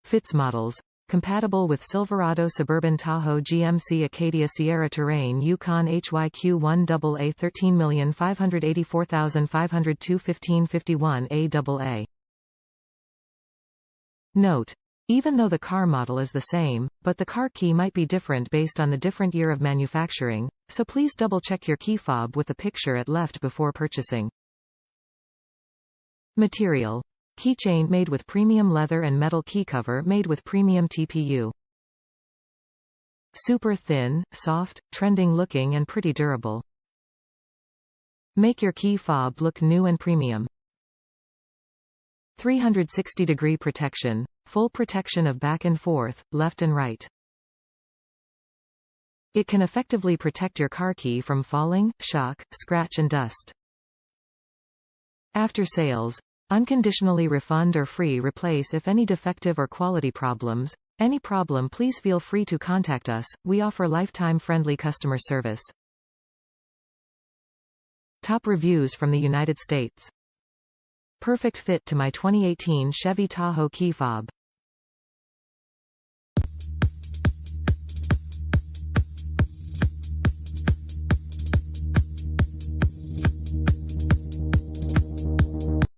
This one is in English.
Fits models. Compatible with Silverado, Suburban, Tahoe, GMC, Acadia, Sierra Terrain, Yukon, HYQ1AA 13584502 1551 AAA. Note: even though the car model is the same, but the car key might be different based on the different year of manufacturing, so please double-check your key fob with the picture at left before purchasing. Material. Keychain made with premium leather and metal key cover made with premium TPU. Super thin, soft, trending looking and pretty durable. Make your key fob look new and premium. 360-degree protection. Full protection of back and forth, left and right. It can effectively protect your car key from falling, shock, scratch and dust. After sales. Unconditionally refund or free replace if any defective or quality problems. Any problem, please feel free to contact us. We offer lifetime friendly customer service. Top reviews from the United States. Perfect fit to my 2018 Chevy Tahoe key fob.